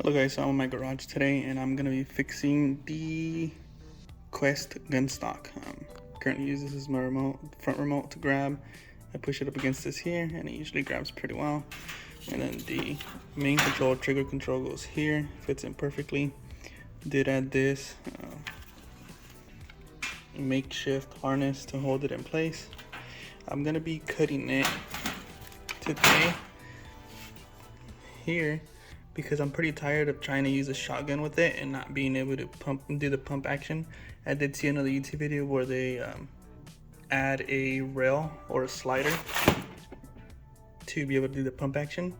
Hello guys, so I'm in my garage today and I'm going to be fixing the Quest gun stock. Currently use this as my front remote to grab. I push it up against this here and it usually grabs pretty well. And then the main control, trigger control goes here, fits in perfectly. Did add this makeshift harness to hold it in place. I'm going to be cutting it today here because I'm pretty tired of trying to use a shotgun with it and not being able to do the pump action. I did see another YouTube video where they add a rail or a slider to be able to do the pump action.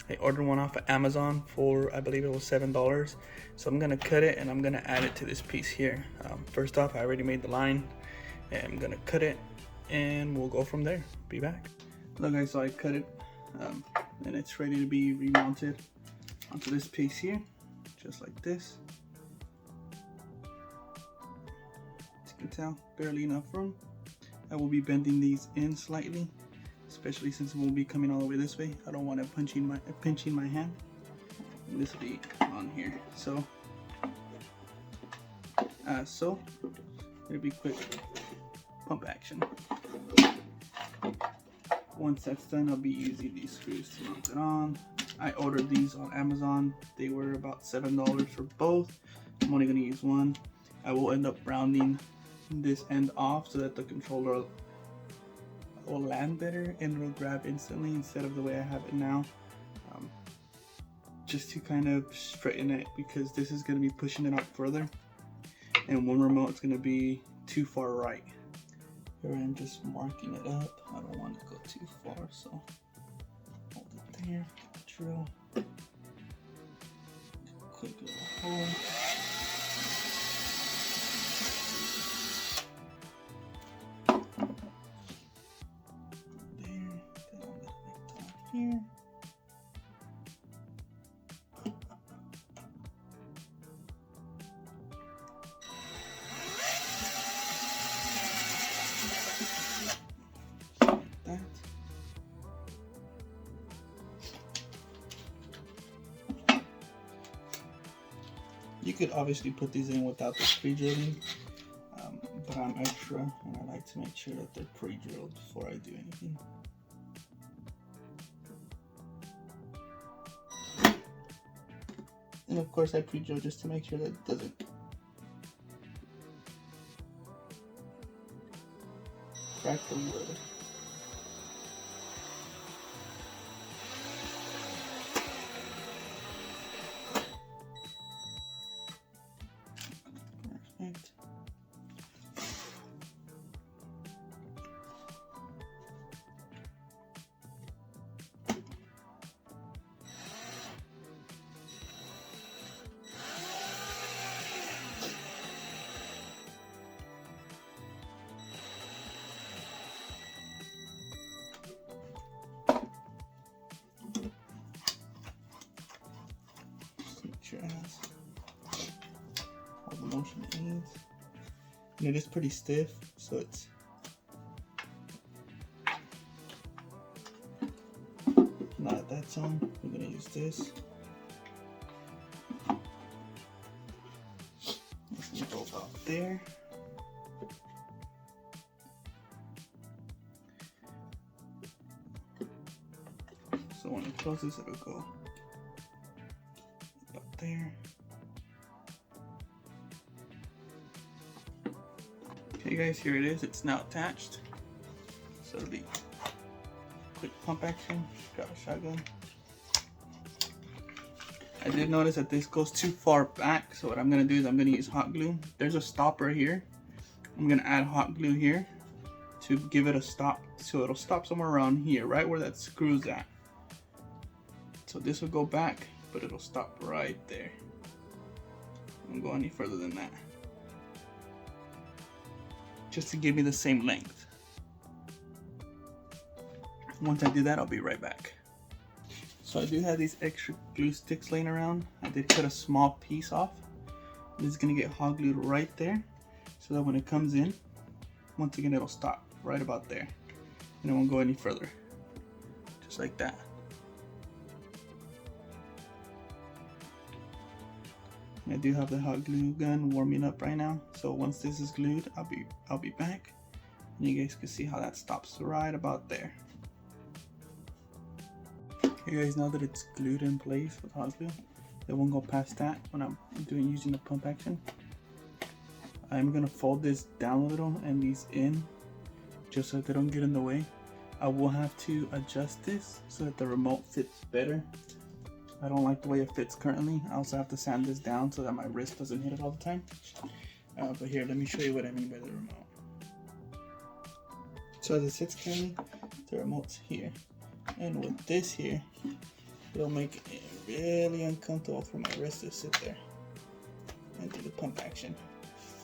I ordered one off of Amazon for, I believe it was $7. So I'm gonna cut it and I'm gonna add it to this piece here. First off, I already made the line and I'm gonna cut it and we'll go from there. Be back. Look guys, so I cut it and it's ready to be remounted onto this piece here, just like this. As you can tell, barely enough room. I will be bending these in slightly, especially since it will be coming all the way this way. I don't want it pinching my hand. And this will be on here. So it'll be quick pump action. Once that's done, I'll be using these screws to mount it on. I ordered these on Amazon. They were about $7 for both. I'm only gonna use one. I will end up rounding this end off so that the controller will land better and will grab instantly instead of the way I have it now. Just to kind of straighten it, because this is gonna be pushing it out further and one remote is gonna be too far right. Here I'm just marking it up. I don't want to go too far, so hold it there. Drill. Quick little hole. There. Then I'm gonna make that here. You could obviously put these in without the pre-drilling, but I'm extra and I like to make sure that they're pre-drilled before I do anything. And of course I pre-drill just to make sure that it doesn't crack the wood. Perfect. Just make sure it has all the motion it needs. And it is pretty stiff, so it's not at that zone. We're gonna use this. It's gonna go about there. So when it closes, it'll go about there. Okay guys, here it is. It's now attached. So it'll be quick pump action. Grab a shotgun. I did notice that this goes too far back, so what I'm gonna do is I'm gonna use hot glue. There's a stopper here. I'm gonna add hot glue here to give it a stop, so it'll stop somewhere around here, right where that screw's at. So this will go back, but it'll stop right there. I won't go any further than that, just to give me the same length. Once I do that, I'll be right back. So I do have these extra glue sticks laying around. I did cut a small piece off. This is gonna get hot glued right there, so that when it comes in, once again, it'll stop right about there. And it won't go any further. Just like that. I do have the hot glue gun warming up right now. So once this is glued, I'll be back. And you guys can see how that stops right about there. Okay guys, now that it's glued in place with hot glue, it won't go past that when I'm using the pump action. I'm gonna fold this down a little and these in, just so that they don't get in the way. I will have to adjust this so that the remote fits better. I don't like the way it fits currently. I also have to sand this down so that my wrist doesn't hit it all the time. But here, let me show you what I mean by the remote. So as it sits currently, the remote's here. And with this here, it'll make it really uncomfortable for my wrist to sit there and do the pump action.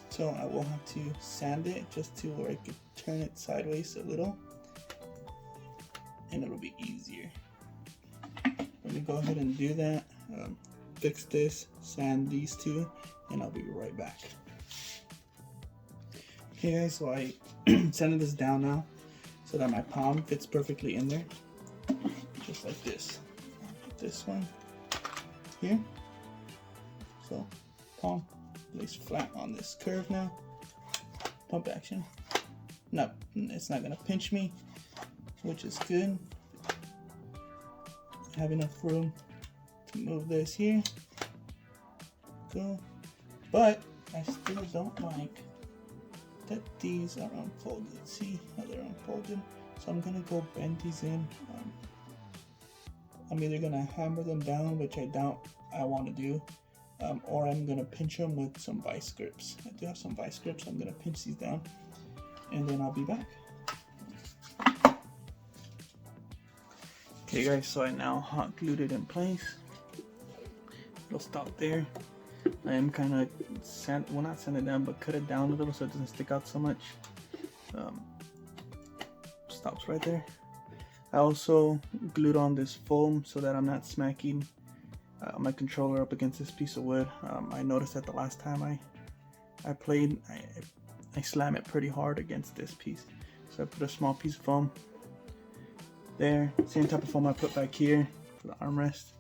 So I will have to sand it just to where I could turn it sideways a little, and it'll be easier. Let me go ahead and do that, fix this, sand these two, and I'll be right back. Okay guys, so I sanded this down now so that my palm fits perfectly in there, just like this. Put this one here, so palm lays flat on this curve now. Pump action. No, it's not gonna pinch me, which is good. I have enough room to move this here. Go. But I still don't like that these are unfolded. See how they're unfolded? So I'm gonna go bend these in. I'm either gonna hammer them down, which I doubt I want to do, or I'm gonna pinch them with some vice grips. I do have some vice grips, so I'm gonna pinch these down, and then I'll be back. Okay guys, so I now hot glued it in place. It'll stop there. I am kind of not sand it down, but cut it down a little so it doesn't stick out so much. Stops right there. I also glued on this foam so that I'm not smacking my controller up against this piece of wood. I noticed that the last time I played, I slammed it pretty hard against this piece. So I put a small piece of foam there. Same type of foam I put back here for the armrest.